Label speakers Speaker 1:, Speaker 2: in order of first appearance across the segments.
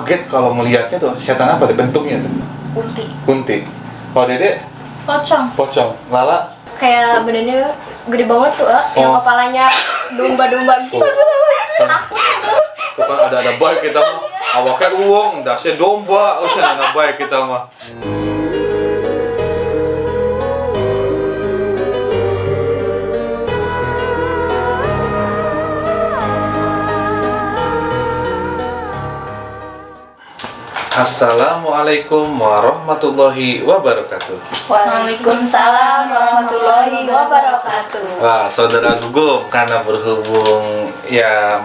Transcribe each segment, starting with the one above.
Speaker 1: kaget kalau ngelihatnya tuh setan apa tuh bentuknya tuh? Kunti. Kalau Dede? Pocong. Lala?
Speaker 2: Kayak badannya gede banget tuh, yang kepalanya domba-domba gitu. Takut.
Speaker 1: Bukan ada baik kita mah. Awaknya uang, dasnya domba, usah ada baik kita mah. Assalamualaikum warahmatullahi wabarakatuh.
Speaker 2: Waalaikumsalam warahmatullahi wabarakatuh.
Speaker 1: Wah, saudara Gugum, karena berhubung ya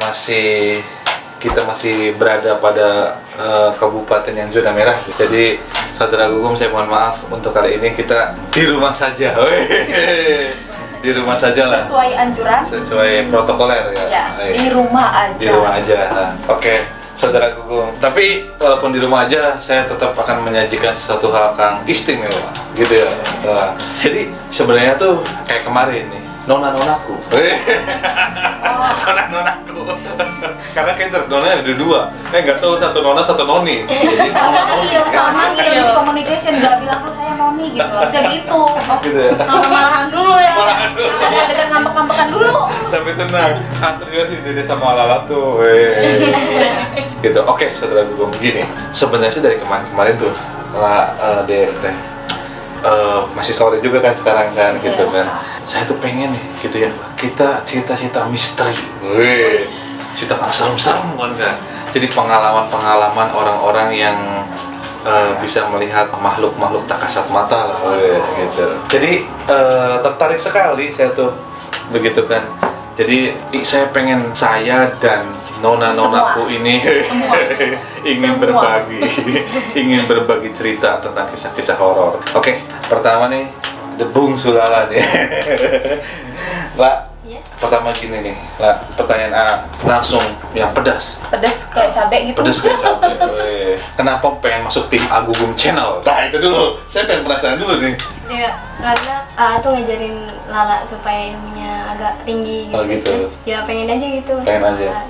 Speaker 1: kita masih berada pada kabupaten yang zona merah. Jadi saudara Gugum, saya mohon maaf untuk kali ini kita di rumah saja. Di rumah saja lah.
Speaker 3: Sesuai anjuran.
Speaker 1: Sesuai protokoler ya.
Speaker 3: Ya, di rumah aja.
Speaker 1: Di rumah aja. Nah, oke. Saudara Gugum, tapi walaupun di rumah aja, saya tetap akan menyajikan sesuatu hal yang istimewa, gitu ya. Jadi sebenarnya tuh kayak kemarin nih, nona-nonaku. Nona-nonaku. Karena kayak nonanya ada dua, kayak nggak tahu satu nona satu noni. Jadi
Speaker 3: sama miscommunication, nggak bilang lu saya noni gitu, harusnya gitu.
Speaker 1: Gitu ya.
Speaker 2: Marahan dulu ya.
Speaker 3: Ada ngambek-ngambekan dulu.
Speaker 1: Tapi tenang, antar juga sih Dede sama Lala tuh. Gitu. Oke, saudara Gugum, begini. Sebenarnya sih dari kemarin tuh, masih sore juga kan sekarang kan, gitu kan. Saya tuh pengen nih, gitu ya. Kita cerita-cerita misteri. Cerita serem-serem kan. Jadi pengalaman-pengalaman orang-orang yang bisa melihat makhluk-makhluk tak kasat mata lah, gitu. Jadi tertarik sekali saya tuh, begitu kan. Jadi saya pengen saya dan nona-nonaku ini ingin berbagi cerita tentang kisah-kisah horor. Oke, pertama nih, The Bungsu Lala nih. Lah, pertama gini nih, lah, pertanyaan A, langsung yang pedas.
Speaker 3: Pedas kayak cabai gitu.
Speaker 1: Pedas kayak cabai. Kenapa pengen masuk tim Agugum Channel? Nah itu dulu, saya pengen penasaran dulu nih.
Speaker 2: Ya, karena tuh ngajarin Lala supaya ilmunya agak tinggi gitu.
Speaker 1: Oh, gitu.
Speaker 2: Terus ya pengen aja gitu.
Speaker 1: Pengen aja.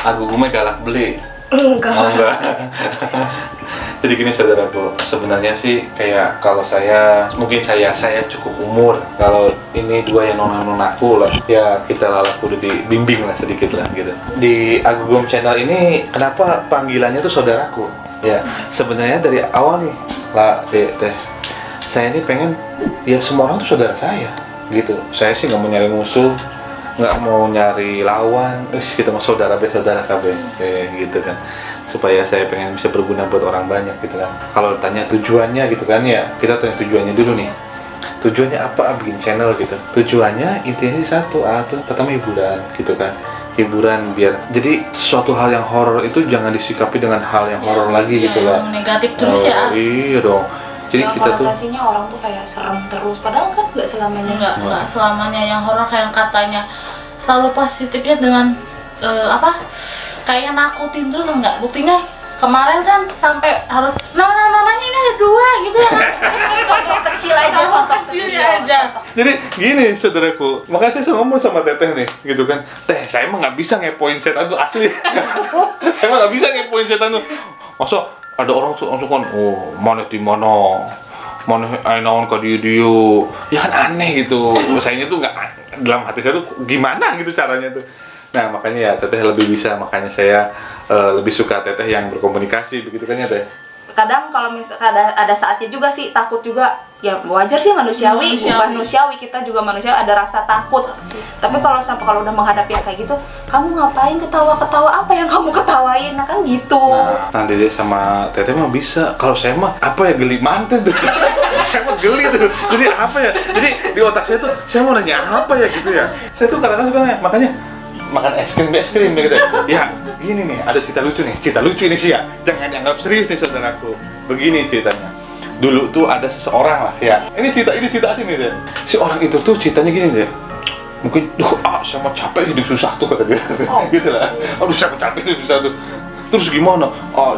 Speaker 1: Agugumnya galak beli.
Speaker 2: Enggak.
Speaker 1: Oh, enggak. Jadi gini saudaraku, sebenarnya sih kayak kalau saya cukup umur. Kalau ini dua yang nona-nonaku lah, ya kita Lala kudu dibimbing lah sedikit lah gitu. Di Agugum Channel ini kenapa panggilannya tuh saudaraku? Ya, sebenarnya dari awal nih, lah teh. Saya ini pengen ya semua orang tuh saudara saya gitu. Saya sih nggak mau nyari musuh, nggak mau nyari lawan. Kita mau saudara KB gitu kan. Supaya saya pengen bisa berguna buat orang banyak gitu kan. Kalau tanya tujuannya gitu kan ya, kita tanya tujuannya dulu nih. Tujuannya apa bikin channel gitu? Tujuannya intinya satu, pertama hiburan gitu kan. Hiburan biar jadi suatu hal yang horor itu jangan disikapi dengan hal yang horor lagi gitu lah.
Speaker 4: Negatif terus ya.
Speaker 1: Iya dong. Jadi
Speaker 3: ya,
Speaker 1: kita tuh
Speaker 3: orang tuh kayak serem terus, padahal kan nggak selamanya.
Speaker 4: Nggak selamanya yang horor kayak katanya. Selalu positifnya dengan kayak nakutin terus enggak. Buktinya kemarin kan sampai harus nona-nonanya ini ada dua gitu.
Speaker 3: Contoh kecil aja.
Speaker 1: Jadi gini saudaraku, makanya saya ngomong sama Teteh nih, gitu kan. Teh, saya mah nggak bisa ngepoin setan tuh asli. Saya mah nggak bisa ngepoin setan tuh. Masa ada orang langsung kan, oh mana di mana naon ke dia, ya kan aneh gitu. Sayanya tuh nggak, dalam hati saya tuh gimana gitu caranya tuh. Nah makanya ya Teteh lebih bisa, makanya saya lebih suka Teteh yang berkomunikasi begitu kan ya Teh.
Speaker 3: Kadang kalau misalkan ada saatnya juga sih takut juga, ya wajar sih manusiawi kita juga manusia ada rasa takut. Tapi kalau udah menghadapi yang kayak gitu, kamu ngapain ketawa apa yang kamu ketawain, nah kan gitu.
Speaker 1: Nah Dede sama Teteh mah bisa, kalau saya mah apa ya, geli manten tuh. Saya mah geli tuh, jadi apa ya, jadi di otak saya tuh saya mau nanya apa ya gitu ya. Saya tuh kadang-kadang suka nanya, makanya makan es krim gitu ya. Gini nih, ada cerita lucu ini sih ya, jangan dianggap serius nih saudaraku. Begini ceritanya, dulu tuh ada seseorang lah ya, ini cerita asli nih deh. Si orang itu tuh ceritanya gini deh, mungkin saya mau capek hidup susah tuh kata dia. Gitu lah, aduh saya mau capek hidup susah tuh. Terus gimana?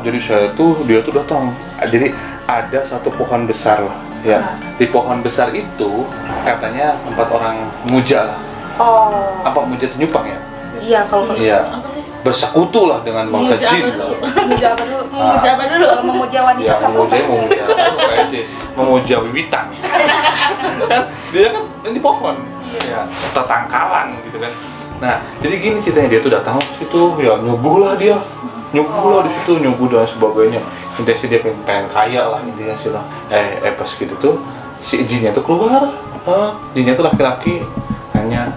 Speaker 1: Jadi dia tuh datang, jadi ada satu pohon besar lah ya. Di pohon besar itu katanya tempat orang muja lah. Apa muja itu nyupang ya?
Speaker 3: Iya, kalau
Speaker 1: iya, bersekutu lah dengan bangsa
Speaker 4: Memuja
Speaker 1: jin.
Speaker 4: apa dulu?
Speaker 3: Memuja apa dulu?
Speaker 4: Memuja apa dulu?
Speaker 3: Kalau memuja wanita
Speaker 1: Ya
Speaker 3: kamu
Speaker 1: memuja kayak sih memuja wiwitan. Kan dia kan ini pohon, ya tetangkalan gitu kan. Nah jadi gini ceritanya, dia tuh datang ke situ, ya nyuguh lah dia, di situ nyuguh dan sebagainya. Intinya sih dia pengen kaya lah intinya sih lah. Pas gitu tuh si jinnya tuh keluar, jinnya tuh laki-laki, hanya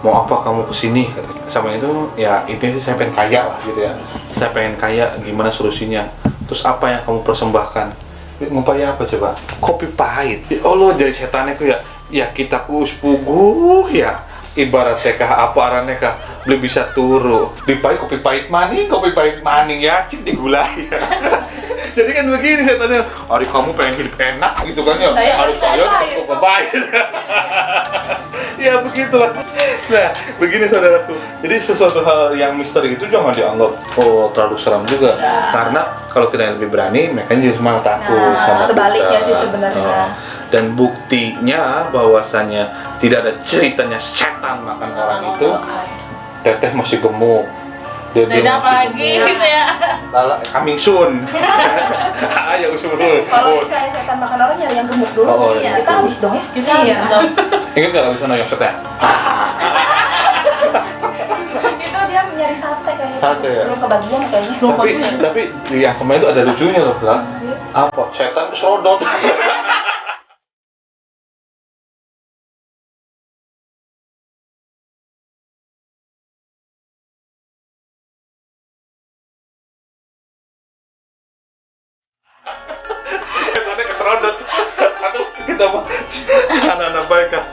Speaker 1: mau apa kamu kesini sama itu, ya intinya sih saya pengen kaya lah gitu ya, saya pengen kaya, gimana solusinya, terus apa yang kamu persembahkan, ngupaya apa coba, kopi pahit, ya Allah jadi setannya ku ya kita ku sepuguh ya, ibaratnya kah apa arane kah beli bisa turu dipahit kopi pahit maning ya cik digulai ya. Jadi kan begini setannya, hari kamu pengen hidup enak gitu kan ya, harus saya kopi pahit. Ya begitulah. Nah begini saudaraku, jadi sesuatu hal yang misteri itu jangan dianggap terlalu seram juga, karena kalau kita yang lebih berani mereka jadi malah takut sama
Speaker 3: sebaliknya
Speaker 1: kita.
Speaker 3: sih sebenarnya.
Speaker 1: Dan buktinya bahwasannya tidak ada ceritanya setan makan orang itu, Teteh masih gemuk.
Speaker 4: Beda apa lagi gitu ya?
Speaker 1: Coming soon. Ayo usul.
Speaker 3: Kalau misalnya setan makan orang nyari yang gemuk dulu,
Speaker 1: Oh,
Speaker 2: iya.
Speaker 3: kita habis dong ya.
Speaker 4: Kita
Speaker 2: Iya.
Speaker 1: Ingat nggak kalau bisa noyok setan?
Speaker 3: Itu dia nyari sate kayaknya.
Speaker 1: Sate ya?
Speaker 3: Belum kebagian kayaknya.
Speaker 1: Tapi di yang kemarin itu ada lucunya loh, lah. Apa? Setan keserodot. Setannya keserodot. Aduh, kita mah anak-anak baik kan.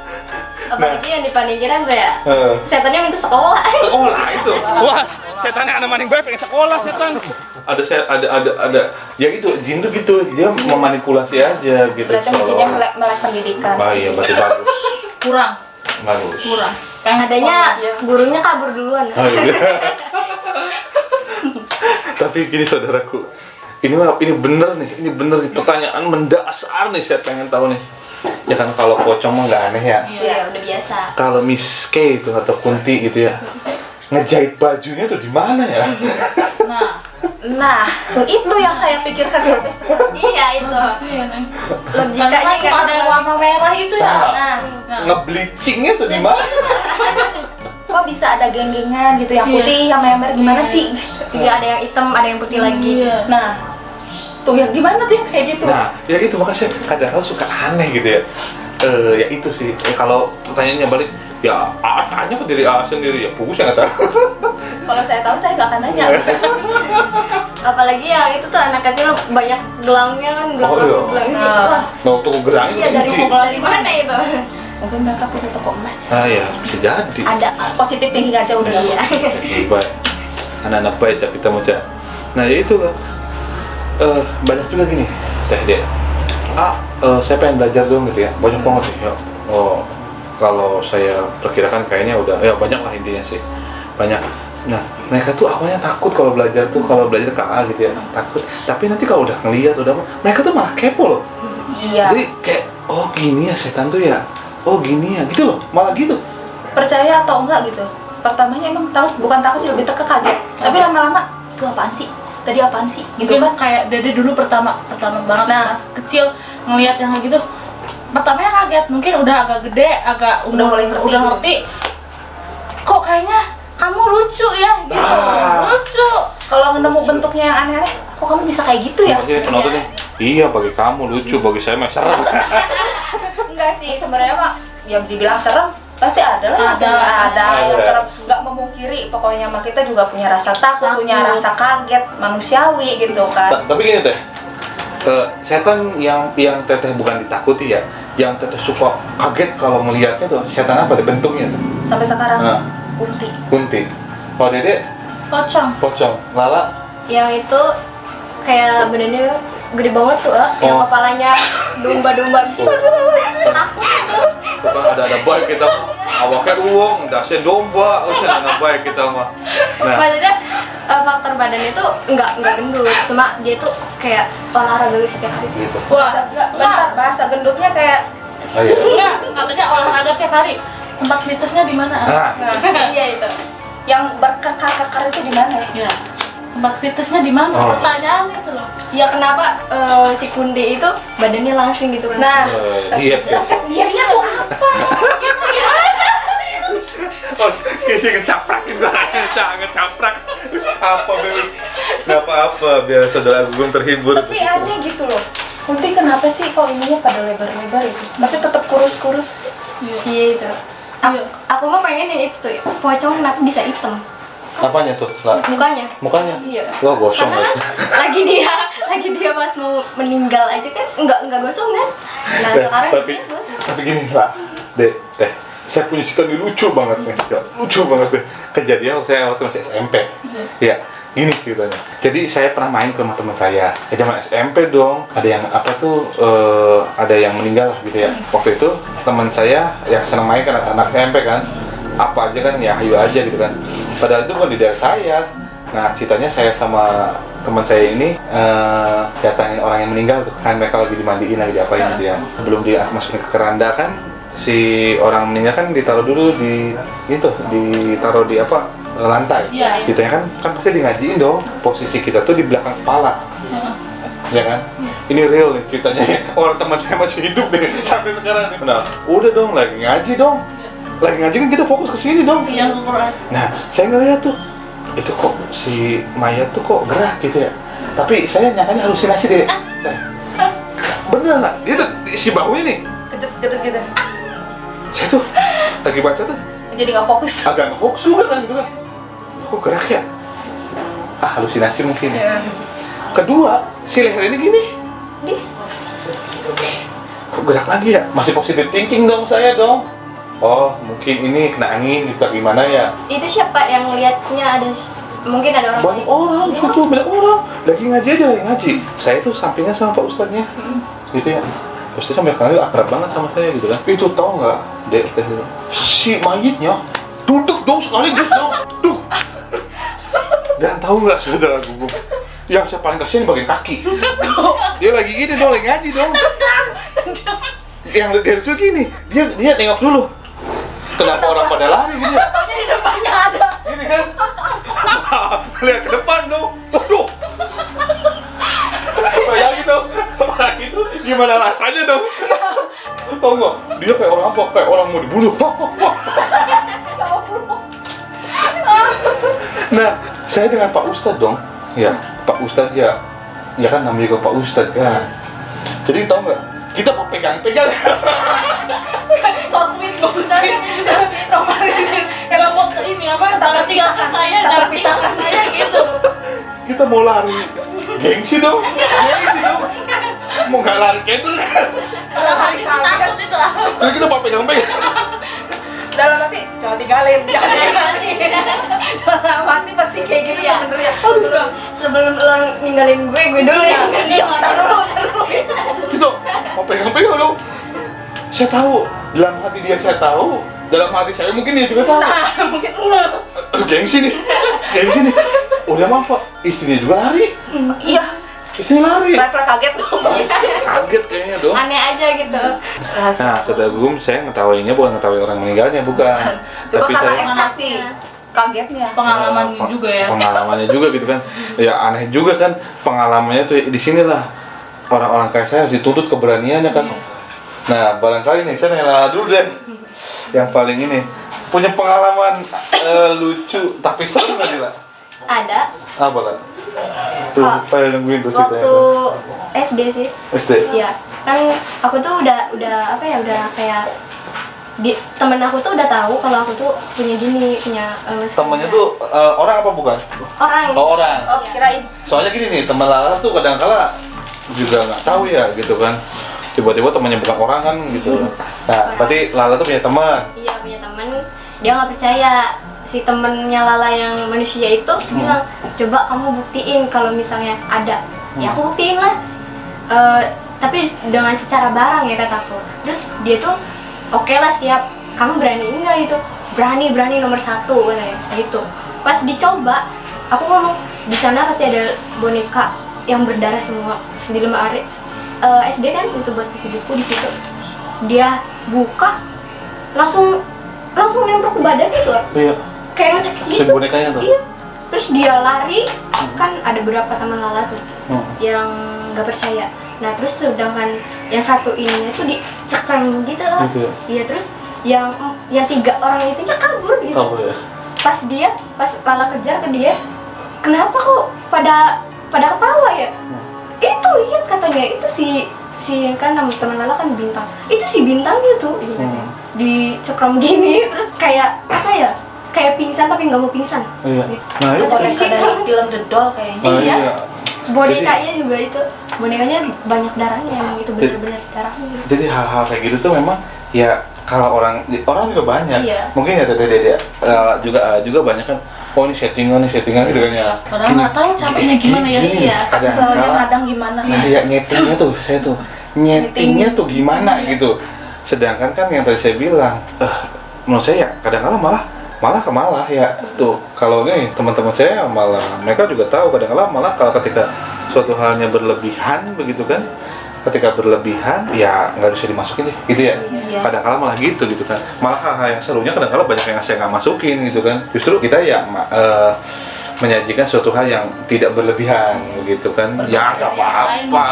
Speaker 2: Apalagi yang di panikiran tuh ya,
Speaker 1: Heeh.
Speaker 2: setannya minta sekolah.
Speaker 1: Sekolah itu.
Speaker 5: Wah, setannya anak maning bae pengen sekolah setan.
Speaker 1: Ada ya gitu, jin tuh gitu, dia memanipulasi aja gitu.
Speaker 3: Berarti jinnya melek pendidikan.
Speaker 1: Oh iya, berarti bagus.
Speaker 4: kurang.
Speaker 1: Bagus.
Speaker 2: Adanya gurunya kabur duluan.
Speaker 1: Oh, iya. Tapi gini saudaraku, ini bener nih, pertanyaan mendasar nih, saya pengen tahu nih. Ya kan kalau pocong mah nggak aneh ya.
Speaker 2: Iya, udah biasa.
Speaker 1: Kalau Miss K itu atau Kunti gitu ya, ngejahit bajunya tuh di mana ya?
Speaker 3: Nah, itu yang saya pikirkan sampai sekarang.
Speaker 2: Iya itu.
Speaker 4: Karena
Speaker 2: Logikanya
Speaker 4: kan suka ada yang warna merah itu ya.
Speaker 3: Nah,
Speaker 1: Ngebleachingnya tuh di mana?
Speaker 3: kok bisa ada geng-gengan gitu yang putih, yang merah gimana sih?
Speaker 2: juga ada yang hitam, ada yang putih lagi.
Speaker 4: Iya.
Speaker 3: Nah, tuh yang gimana tuh yang kayak gitu?
Speaker 1: Nah, ya gitu makanya kadang-kadang suka aneh gitu ya. Ya itu sih. Kalau pertanyaannya balik, ya tanya ke diri sendiri ya. Pugus ya nggak tahu.
Speaker 3: Kalau saya tahu saya nggak akan nanya.
Speaker 2: Apalagi yang itu tuh anak kecil banyak gelangnya kan,
Speaker 1: Oh, iya.
Speaker 2: gelangnya.
Speaker 3: Nah.
Speaker 2: Wah,
Speaker 1: Nah, untuk gerangnya
Speaker 2: iya dari mana itu?
Speaker 3: Mungkin mereka punya toko emas.
Speaker 1: ya bisa jadi.
Speaker 3: Ada positif tinggi aja udah.
Speaker 2: Iya.
Speaker 1: Baik. Anak-anak baik Cak, kita mau Cak. Nah ya itu lah. Banyak juga gini teh dia. Saya pengen belajar dong gitu ya. Banyak banget sih ya. Kalau saya perkirakan kayaknya udah ya banyak lah intinya sih. Banyak. Nah mereka tuh awalnya takut kalau belajar KA gitu ya, takut. Tapi nanti kalau udah ngeliat mereka tuh malah kepo loh.
Speaker 3: Iya.
Speaker 1: Jadi kayak gini ya setan tuh ya. Gini ya gitu loh. Malah gitu.
Speaker 3: Percaya atau enggak gitu. Pertamanya emang bukan takut sih, lebih kaget. Tapi lama-lama itu apaan sih? Tadi apaan sih? Gitu
Speaker 4: Mungkin
Speaker 3: kan?
Speaker 4: kayak Dede dulu pertama banget
Speaker 3: Nah.
Speaker 4: pas kecil ngelihat yang kayak gitu. Pertamanya kaget, mungkin udah agak gede,
Speaker 3: Udah mulai ngerti gitu.
Speaker 4: ngerti. Kok kayaknya kamu lucu ya gitu. Lucu.
Speaker 3: Kalau nemu bentuknya yang aneh-aneh, kok kamu bisa kayak gitu ya?
Speaker 1: Maksudnya penontonnya, iya bagi kamu lucu, bagi saya mah serem.
Speaker 3: Enggak sih, sebenarnya mah yang dibilang serem pasti ada lah yang serem. Ada yang serem, nggak memungkiri. Pokoknya mah kita juga punya rasa takut, punya rasa kaget, manusiawi gitu kan.
Speaker 1: Tapi gini teh, setan yang teteh bukan ditakuti ya, yang teteh suka kaget kalau melihatnya tuh setan apa tuh bentuknya tuh?
Speaker 3: Sampai sekarang
Speaker 1: Nah.
Speaker 3: kunti.
Speaker 1: Kalau Dede pocong, Lala
Speaker 2: Yang itu kayak badannya gede banget tuh, yang kepalanya domba-domba gitu. Takut tuh.
Speaker 1: bukan ada baik kita awaknya uang, dasnya domba, ada baik kita mah. Nah,
Speaker 2: Maksudnya faktor badan itu nggak gendut, cuma dia tuh kayak olahraga setiap hari.
Speaker 1: gitu.
Speaker 3: Bentar, bahasa gendutnya kayak
Speaker 1: Ayo.
Speaker 4: Enggak, katanya olahraga tiap hari. Tempat fitnessnya di mana?
Speaker 1: Nah,
Speaker 2: Iya itu.
Speaker 3: yang berkekar-kekar itu di mana ya?
Speaker 4: Ya. Tempat fitnessnya di mana?
Speaker 1: Oh.
Speaker 4: Pertanyaan itu loh.
Speaker 2: Ya kenapa si Kunti itu badannya langsing gitu kan?
Speaker 3: Nah,
Speaker 1: Iya,
Speaker 3: resep dietnya tuh apa?
Speaker 1: oh, kayaknya ngecaprak gitu, ngecaprak. Terus apa bebas? Nggak apa-apa, biar saudara Gugum terhibur.
Speaker 3: Tapi aneh gitu loh. Kunti kenapa sih kok ininya pada lebar-lebar itu? Tapi tetap kurus-kurus.
Speaker 2: Iya itu. Aku mah pengen yang itu tuh. Pocong kenapa bisa hitam?
Speaker 1: Apanya tuh? Lah,
Speaker 2: Mukanya.
Speaker 1: mukanya?
Speaker 2: Iya.
Speaker 1: Wah, gosong
Speaker 2: Karena
Speaker 1: lagi.
Speaker 2: lagi dia pas mau meninggal aja kan enggak gosong kan? Nah sekarang
Speaker 1: tapi,
Speaker 2: dia gosong.
Speaker 1: tapi gini lah, Dek, saya punya cerita ini lucu banget nih, ya, lucu banget deh. Kejadian saya waktu masih SMP. Ya, gini ceritanya. Jadi saya pernah main ke rumah teman saya. Ya zaman SMP dong. Ada yang apa tuh? Ada yang meninggal lah gitu ya. Waktu itu teman saya yang senang main kan anak SMP kan. Apa aja kan ya hayu aja gitu kan. Padahal itu bukan di daerah saya. Nah ceritanya saya sama teman saya ini datangin orang yang meninggal tuh. Kan mereka lagi dimandiin, lagi diapain gitu ya. Sebelum dia masukin ke keranda kan, si orang meninggal kan ditaruh dulu ditaruh di apa, lantai.
Speaker 4: Iya, iya.
Speaker 1: Kitanya kan pasti di ngajiin dong. Posisi kita tuh di belakang kepala. Ya kan? Ini real nih ceritanya. Orang teman saya masih hidup nih sampai sekarang nih. Nah, udah dong lagi ngaji dong. Lagi ngaji kan kita fokus ke sini dong.
Speaker 4: Iya, Quran.
Speaker 1: Nah, saya ngeliat tuh, itu kok si mayat tuh kok gerak gitu ya. Tapi saya nyangkanya halusinasi deh. Bener nggak? Dia tuh si bahunya nih.
Speaker 3: Gitu.
Speaker 1: Saya tuh lagi baca tuh
Speaker 3: Jadi nggak fokus.
Speaker 1: agak nggak fokus juga kan gitu kan. Kok gerak ya? Halusinasi mungkin.
Speaker 3: Ya.
Speaker 1: Kedua, si leher ini gini. Kok gerak lagi ya? Masih positive thinking dong saya dong. Oh, mungkin ini kena angin gitu gimana ya?
Speaker 2: Itu siapa yang lihatnya mungkin ada orang
Speaker 1: Banyak
Speaker 2: lain.
Speaker 1: orang, situ banyak orang. Lagi ngaji aja lagi ngaji. Saya tuh sampingnya sama Pak Ustadznya. Gitu ya. Ustadznya sampai kenal akrab banget sama saya gitu kan. Itu tahu nggak, Dek, si mayitnya duduk dong sekaligus dong. Duh. Dan tahu nggak saudara Gugum? Yang saya paling kasihan bagian kaki. Dia lagi gini dong, lagi ngaji dong. Yang dia lucu gini, dia nengok dulu. Kenapa orang pada lari gitu ya?
Speaker 3: Taunya di depannya ada.
Speaker 1: Gini kan? Lihat ke depan dong. Waduh. Bayangin dong, orang itu gimana rasanya dong? Tahu nggak? Dia kayak orang apa? Kayak orang mau dibunuh. Nah, saya dengan Pak Ustadz dong. Ya, Pak Ustadz ya. Ya kan namanya juga Pak Ustadz kan. Jadi tahu nggak? Kita mau pegang-pegang.
Speaker 3: So sweet banget. Romantis.
Speaker 4: Kalau mau ke ini apa? Tanggal tinggalkan saya, jangan tinggalkan saya gitu.
Speaker 1: Kita mau lari. Gengsi dong. Gengsi dong. Mau nggak lari kayak itu kan?
Speaker 4: Takut itu ah.
Speaker 1: Jadi kita mau pegang-pegang.
Speaker 3: Dalam hati, jangan tinggalin, jangan mati. Dalam hati pasti kayak gitu
Speaker 2: Iya.
Speaker 3: sebenarnya.
Speaker 2: Sebelum lo ninggalin gue dulu ya.
Speaker 3: Iya, tar dulu.
Speaker 1: Gitu, mau pegang-pegang dong. Saya tahu, dalam hati dia saya tahu, dalam hati saya mungkin dia juga tahu.
Speaker 3: Mungkin enggak.
Speaker 1: Aduh, gengsi nih. Udah apa? Istrinya juga lari.
Speaker 3: Iya,
Speaker 1: Istrinya lari.
Speaker 3: Rafra kaget tuh.
Speaker 1: Kaget kayaknya dong.
Speaker 2: Aneh aja gitu.
Speaker 1: Nah, saudara Gugum, saya ngetawainnya bukan ngetawain orang meninggalnya, bukan.
Speaker 3: Coba
Speaker 1: Tapi
Speaker 3: karena
Speaker 1: saya
Speaker 3: ekspresi kagetnya.
Speaker 4: Pengalaman juga ya.
Speaker 1: Pengalamannya juga gitu kan. Ya aneh juga kan pengalamannya tuh di sinilah orang-orang kayak saya harus dituntut keberaniannya kan. Nah, barangkali nih saya nanya dulu deh. Yang paling ini punya pengalaman lucu tapi seru nggak Dila?
Speaker 2: Ada
Speaker 1: Apa kan? Tuh,
Speaker 2: Oh,
Speaker 1: saya nungguin tuh
Speaker 2: waktu
Speaker 1: ceritanya.
Speaker 2: SD sih.
Speaker 1: SD.
Speaker 2: Iya. Kan aku tuh udah apa ya, udah kayak temen aku tuh udah tahu kalau aku tuh punya
Speaker 1: Temennya tuh orang apa bukan?
Speaker 2: orang.
Speaker 1: Oh, orang.
Speaker 3: Oh, kirain.
Speaker 1: Soalnya gini nih, teman Lala tuh kadang-kala juga nggak tahu ya gitu kan. Tiba-tiba temannya bukan orang kan gitu. Nah, berarti Lala tuh punya teman.
Speaker 2: Iya, punya temen. Dia nggak percaya. Si temennya Lala yang manusia itu bilang, coba kamu buktiin kalau misalnya ada. Ya aku buktiin lah. Tapi dengan secara barang ya kataku. Terus dia tuh oke lah, siap. Kamu berani enggak gitu? Berani nomor 1 katanya gitu. Pas dicoba, aku ngomong di sana pasti ada boneka yang berdarah semua di lemari. SD kan itu buat buku di situ. Dia buka langsung nempel ke badan itu.
Speaker 1: Iya.
Speaker 2: kayak ngecek
Speaker 1: Si
Speaker 2: gitu.
Speaker 1: bonekanya tuh.
Speaker 2: Iya. Terus dia lari, kan ada beberapa teman Lala tuh yang nggak percaya. Nah terus sedangkan yang satu ininya tuh dicekram gitu lah.
Speaker 1: Gitu ya?
Speaker 2: Iya, terus yang 3 orang itu kabur gitu.
Speaker 1: Kabur ya.
Speaker 2: Pas Lala kejar ke dia, kenapa kok pada ketawa ya? Itu lihat katanya, itu si kan nama teman Lala kan Bintang. Itu si Bintangnya tuh dicekram gini, terus kayak apa ya? Kayak pingsan tapi nggak mau pingsan.
Speaker 1: Iya. Nah
Speaker 3: Itu
Speaker 1: itu.
Speaker 3: boneka dari film The Doll kayaknya.
Speaker 1: Oh,
Speaker 2: Iya.
Speaker 1: iya.
Speaker 2: Bonekanya juga itu, bonekanya banyak darahnya, emang itu benar-benar darahnya.
Speaker 1: Jadi hal-hal kayak gitu tuh memang ya kalau orang juga banyak.
Speaker 2: Iya.
Speaker 1: Mungkin ya dede juga banyak kan. Oh ini settingan gitu kan ya.
Speaker 4: Padahal nggak tahu capeknya gimana ya.
Speaker 1: Gini,
Speaker 2: Iya.
Speaker 3: Keselnya kadang gimana?
Speaker 1: Nah ya nyetingnya tuh saya tuh nyetingnya tuh gimana gitu. Sedangkan kan yang tadi saya bilang, menurut saya ya kadang-kadang malah ya tuh kalau nih teman-teman saya malah mereka juga tahu kadang-kadang malah kalau ketika suatu halnya berlebihan begitu kan, ketika berlebihan ya nggak bisa dimasukin deh gitu ya.
Speaker 3: Iya.
Speaker 1: Kadang-kadang malah gitu kan, malah hal-hal yang serunya kadang-kadang banyak yang saya nggak masukin gitu kan. Justru kita ya menyajikan suatu hal yang tidak berlebihan begitu kan. Ya ada apa-apa,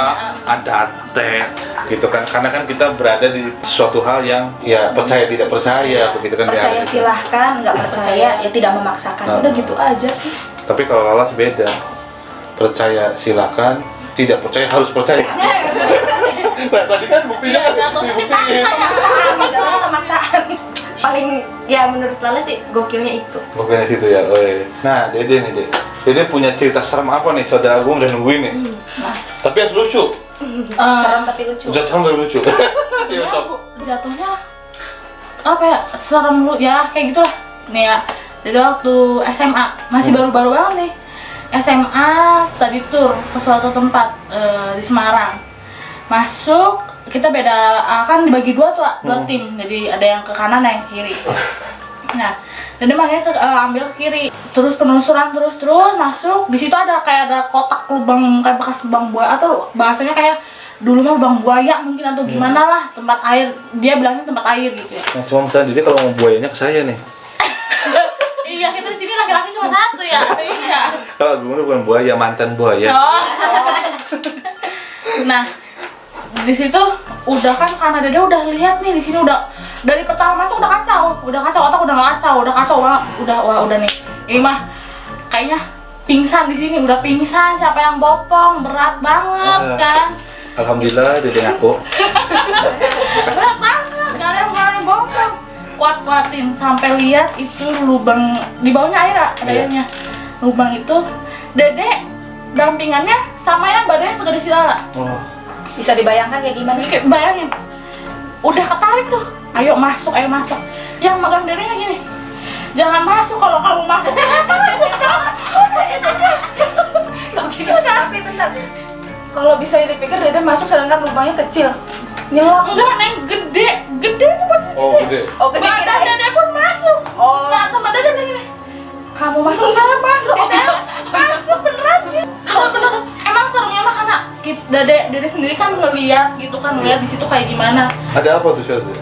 Speaker 1: ada teh gitu kan, karena kan kita berada di suatu hal yang ya percaya tidak percaya begitu kan.
Speaker 3: Percaya
Speaker 1: Ya,
Speaker 3: silahkan, nggak percaya ya tidak memaksakan. Udah gitu aja sih.
Speaker 1: tapi kalau Lalas beda, percaya silakan, tidak percaya harus percaya. Nah tadi kan buktinya
Speaker 4: Iya,
Speaker 1: kan
Speaker 4: jatuhnya
Speaker 1: dibuktiin.
Speaker 3: Jangan kemaksaan.
Speaker 2: Paling ya menurut Lala sih gokilnya itu.
Speaker 1: Bukannya situ ya. Oh, iya. Nah Dede nih Dede punya cerita serem apa nih, saudara Agung udah nungguin nih. Tapi harus lucu.
Speaker 3: Serem tapi lucu.
Speaker 1: Udah serem tapi lucu. Iya,
Speaker 4: Ya,
Speaker 1: sok.
Speaker 4: jatuhnya apa ya, serem lu ya kayak gitulah nih ya. Jadi waktu SMA masih baru-baru banget nih, SMA study tour ke suatu tempat di Semarang. Masuk, kita beda kan dibagi dua tuh, dua tim, jadi ada yang ke kanan ada yang ke kiri. Nah dan dia makanya ambil ke kiri, terus penelusuran terus masuk. Di situ ada kotak lubang kayak bekas lubang buaya, atau bahasanya kayak dulu mah lubang buaya mungkin atau gimana lah, tempat air, dia bilangnya tempat air gitu ya.
Speaker 1: Nah, cuma misalnya Dede kalau mau buayanya ke saya nih.
Speaker 4: Iya, kita di sini laki-laki cuma satu ya. Iya.
Speaker 1: Kalau Agung itu bukan buaya, mantan buaya.
Speaker 4: Oh. Nah, di situ udah kan karena Dede udah lihat nih, di sini udah dari pertama masuk udah kacau, otak udah kacau banget, udah nih. Ini mah kayaknya pingsan di sini, udah pingsan, siapa yang bopong, berat banget kan.
Speaker 1: Alhamdulillah Dede ngaku.
Speaker 4: Berat banget, gak ada yang bopong. Kuat-kuatin sampai lihat itu lubang di bawahnya air, ada airnya. Lubang itu Dede dampingannya sama yang badannya segede si Lala.
Speaker 1: Oh.
Speaker 3: Bisa dibayangkan kayak gimana?
Speaker 4: Kayak bayangin, udah ketarik tuh, ayo masuk. Yang megang Dedenya gini, jangan masuk, kalau kamu masuk kenapa masuk dong?
Speaker 3: Tapi bentar. Kalau bisa dipikir Dede masuk sedangkan lubangnya kecil. Nyelap.
Speaker 4: Enggak, Neng, gede itu pasti
Speaker 1: Oh gede.
Speaker 3: Oh, gede
Speaker 4: Badan
Speaker 3: kira.
Speaker 4: Dede pun masuk.
Speaker 3: Oh.
Speaker 4: Nah, sama Dede gini, kamu masuk, saya masuk. Masuk beneran sih. Bener. Emang seremnya mah karena Dede sendiri kan ngeliat gitu kan, ngeliat di situ kayak gimana.
Speaker 1: Ada apa tuh Syazia?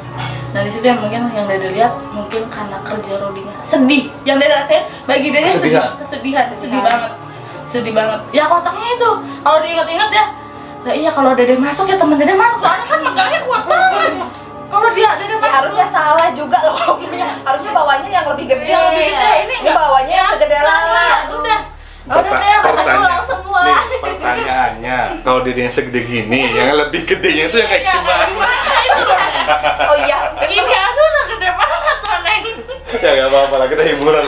Speaker 4: Nah di situ yang mungkin yang Dede lihat mungkin karena kerja Rodinya sedih. Yang Dede rasain bagi Dede kesedihan, sedih banget. Ya kocaknya itu kalau diinget-inget ya. Nah iya, kalau Dede masuk ya temen Dede masuk, soalnya kan megangnya kuat banget. Kalau Dede
Speaker 3: Ya,
Speaker 4: masuk
Speaker 3: harusnya salah juga loh ngomongnya. Harusnya bawanya yang lebih gede.
Speaker 4: yang lebih gede, ini
Speaker 3: Ini bawanya yang segede Lala.
Speaker 4: Udah deh,
Speaker 2: ulang semua.
Speaker 1: Nih, pertanyaannya, kalau Dede yang segede gini, yang lebih gedenya itu yang kayak gimana?
Speaker 3: Oh iya.
Speaker 4: Ini aku udah gede banget tuh Neng.
Speaker 1: Ya nggak apa-apa lah, kita hiburan.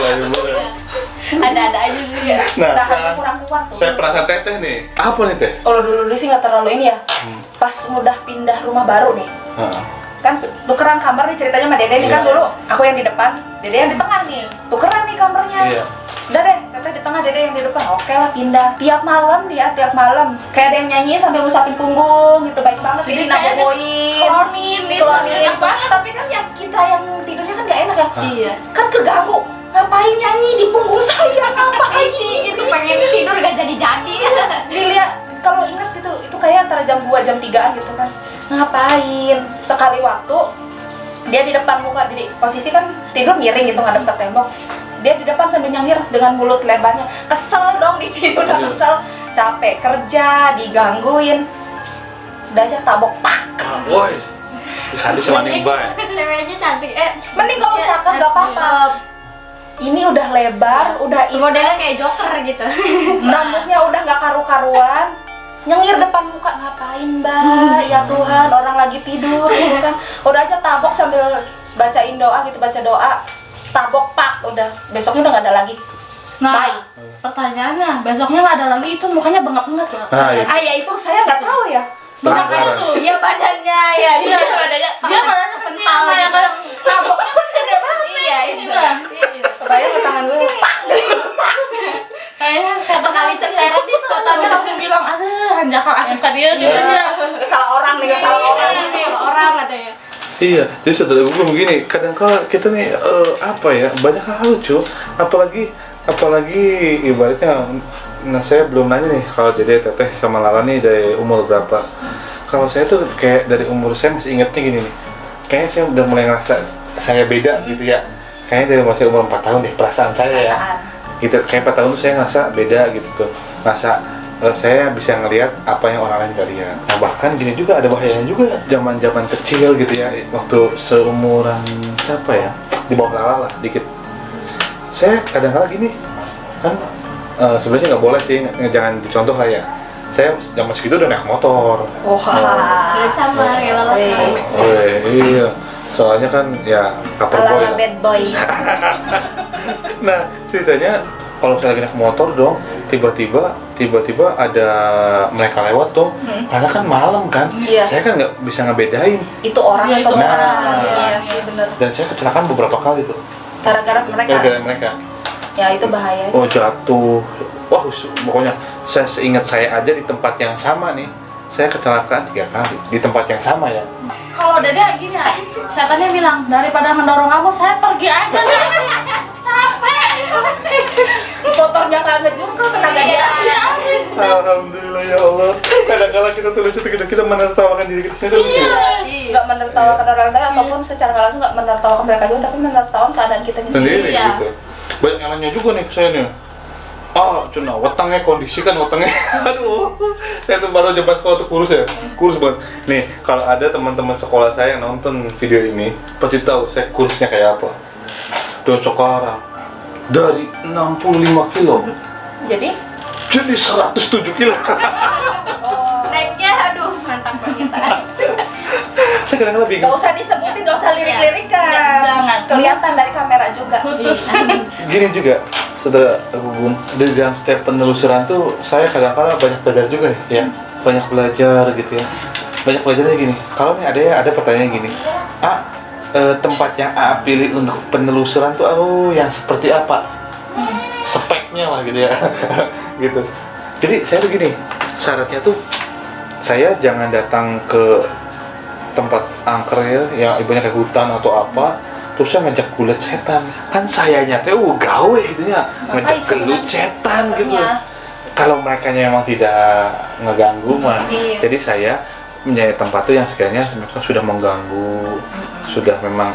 Speaker 2: Ada aja sih ya.
Speaker 1: Nah,
Speaker 3: Tahannya kurang kuat tuh.
Speaker 1: saya penasaran Teteh nih, apa nih Teh?
Speaker 3: Kalau dulu sih nggak terlalu ini ya. Pas udah pindah rumah baru nih,
Speaker 1: Heeh.
Speaker 3: kan tukeran kamar nih ceritanya sama Dede nih kan
Speaker 1: Iya.
Speaker 3: dulu aku yang di depan, Dede yang di tengah nih. Tukeran nih kamarnya.
Speaker 1: Iya.
Speaker 3: Udah deh, Teteh di tengah, Dede yang di depan. Oke lah, pindah. Tiap malam kayak ada yang nyanyi sambil ngusapin punggung gitu, baik banget.
Speaker 4: Jadi
Speaker 3: Ini
Speaker 4: kayak
Speaker 3: naboboin,
Speaker 4: klonin,
Speaker 3: diklonin.
Speaker 4: enak banget.
Speaker 3: Tapi kan yang kita yang tidurnya kan gak enak ya.
Speaker 2: Iya.
Speaker 3: Kan keganggu. Ngapain nyanyi di punggung saya? Ngapain sih?
Speaker 2: Itu pengen tidur gak jadi-jadi.
Speaker 3: Dilihat, kalau ingat gitu, itu kayak antara jam 2 jam 3-an gitu kan. Ngapain? Sekali waktu dia di depan muka, jadi posisi kan tidur miring gitu ngadep ke tembok. dia di depan sambil nyengir dengan mulut lebarnya. Kesel dong di sini, udah kesel, capek kerja, digangguin. Udah aja tabok pak.
Speaker 1: Woi, bisa di semaning bay.
Speaker 2: Ceweknya cantik,
Speaker 3: Mending kalau cakep gak apa-apa. Ini udah lebar, udah
Speaker 2: modelnya kayak Joker gitu.
Speaker 3: rambutnya udah nggak karu-karuan, nyengir depan muka, ngapain mbak? Ya Tuhan, orang lagi tidur gitu kan. Udah aja tabok sambil bacain doa gitu, baca doa, tabok pak, udah besoknya udah nggak ada lagi.
Speaker 4: Nah,
Speaker 3: Bye.
Speaker 4: pertanyaannya, besoknya nggak ada lagi, itu mukanya bengap-bengap loh.
Speaker 1: Nah, itu.
Speaker 3: Ah ya itu saya nggak tahu ya.
Speaker 4: Misalkan
Speaker 1: Pelanggaran.
Speaker 4: tuh,
Speaker 2: Iya badannya, ya
Speaker 4: Iya,
Speaker 2: badannya.
Speaker 4: dia badannya kecil sama yang kadang taboknya kan gede banget.
Speaker 2: Iya itu.
Speaker 4: Iya.
Speaker 3: Kebayang ke tangan gue, pak.
Speaker 4: Kayaknya kayak
Speaker 2: Sekali ceteret itu.
Speaker 4: tapi langsung bilang, aduh, hanjakal asik tadi ya gitu
Speaker 1: Iya.
Speaker 4: ya.
Speaker 3: Salah orang nih, salah orang.
Speaker 2: Ini orang katanya.
Speaker 1: Iya, jadi saudara gue begini, kadang-kala kita nih apa ya, banyak hal lucu, apalagi ibaratnya, nah saya belum nanya nih kalau Dede, Teteh sama Lala nih dari umur berapa. Kalau saya tuh kayak dari umur saya masih ingetnya gini nih, kayaknya saya udah mulai ngerasa saya beda gitu ya, kayaknya dari masih umur 4 tahun deh perasaan saya ya, gitu, kayak 4 tahun tuh saya ngerasa beda gitu tuh, ngerasa saya bisa ngelihat apa yang orang lain gak lihat. Nah, bahkan gini juga ada bahayanya juga, zaman kecil gitu ya, waktu seumuran siapa ya, di bawah Lala lah dikit. Saya kadang-kadang gini kan, sebenarnya nggak boleh sih, jangan dicontoh lah ya. Saya zaman segitu udah naik motor.
Speaker 2: Udah sama kayak Lala sekarang.
Speaker 1: Oh iya, soalnya kan ya couple boy
Speaker 3: Ala
Speaker 1: lah.
Speaker 3: bad boy.
Speaker 1: Nah ceritanya kalau saya lagi naik motor dong, tiba-tiba ada mereka lewat tuh, karena kan malam kan,
Speaker 3: Iya.
Speaker 1: saya kan nggak bisa ngebedain,
Speaker 3: Itu orang
Speaker 4: Iya,
Speaker 3: atau
Speaker 4: itu
Speaker 3: bukan?
Speaker 1: orang.
Speaker 3: Iya sih bener.
Speaker 1: dan saya kecelakaan beberapa kali tuh,
Speaker 3: Gara-gara mereka.
Speaker 1: gara-gara mereka.
Speaker 3: Ya itu bahaya.
Speaker 1: Oh jatuh, wah pokoknya saya seingat saya aja di tempat yang sama nih, saya kecelakaan 3 kali di tempat yang sama ya.
Speaker 4: Kalau Dede gini ya, setannya bilang, daripada mendorong kamu, saya pergi aja deh. Capek.
Speaker 3: Motornya nggak ngejungkel, tenaga dia habis.
Speaker 1: Alhamdulillah ya Allah. Kadang-kadang kita tuh lucu, kita menertawakan diri kita sendiri lucu.
Speaker 3: Nggak menertawakan orang lain ataupun secara nggak langsung nggak menertawakan mereka juga, tapi menertawakan keadaan kita
Speaker 1: Sendiri
Speaker 2: Iya.
Speaker 1: gitu. Banyak yang nanya juga nih ke saya nih. Cuna, wetengnya kondisi kan wetengnya. Aduh, saya tuh baru zaman sekolah tuh kurus ya, kurus banget. Nih, kalau ada teman-teman sekolah saya yang nonton video ini, pasti tahu saya kurusnya kayak apa. Tuh sekarang dari 65 kilo
Speaker 3: Jadi
Speaker 1: jadi 107 kilo.
Speaker 2: Naiknya aduh mantap banget.
Speaker 1: Saya kadang-kadang bingung.
Speaker 3: nggak usah disebutin, nggak usah lirik-lirikan.
Speaker 4: Jangan.
Speaker 3: Kelihatan dari kamera juga.
Speaker 4: Khusus.
Speaker 1: Gini juga, saudara Gugum, di dalam setiap penelusuran tuh saya kadang-kadang banyak belajar juga nih, ya. Banyak belajar gitu ya. Banyak belajarnya gini. Kalau nih ada pertanyaan gini. Tempat yang A pilih untuk penelusuran tuh yang seperti apa? Speknya lah gitu ya. Gitu. Jadi saya tuh gini, syaratnya tuh saya jangan datang ke tempat angker ya, yang ibaratnya kayak hutan atau apa, terus saya ngajak kulit setan. Kan sayanya teh gawe gitu ya, ngajak gelut setan gitu. Kalau mereka memang tidak ngeganggu mah.
Speaker 2: Iya.
Speaker 1: Jadi saya mencari tempat tuh yang sekiranya mereka sudah mengganggu, sudah memang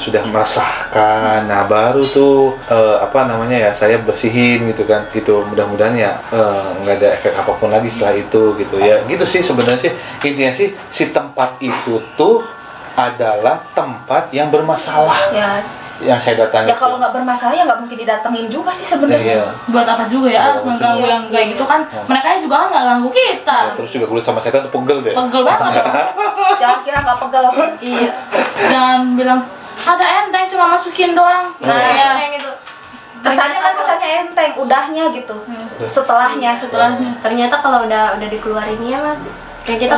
Speaker 1: sudah meresahkan. Nah baru tuh saya bersihin gitu kan, gitu. Mudah-mudahan ya nggak ada efek apapun lagi setelah itu gitu ya. Gitu sih sebenarnya sih, intinya sih si tempat itu tuh adalah tempat yang bermasalah yang saya datangi.
Speaker 3: Ya kalau nggak bermasalah ya nggak mungkin didatengin juga sih sebenarnya.
Speaker 1: Iya.
Speaker 4: Buat apa juga ya, mengganggu yang kayak gitu kan. Mereka juga kan nggak ganggu kita.
Speaker 1: Ya, terus juga kulit sama setan tuh pegel deh.
Speaker 4: Pegel banget.
Speaker 3: Jangan kira nggak pegel.
Speaker 2: Iya.
Speaker 4: Jangan bilang, ada enteng cuma masukin doang.
Speaker 3: Nah,
Speaker 4: ya.
Speaker 2: Kayak gitu.
Speaker 3: Kesannya enteng, udahnya gitu. Setelahnya.
Speaker 2: Ternyata kalau udah dikeluarinnya mah kayak kita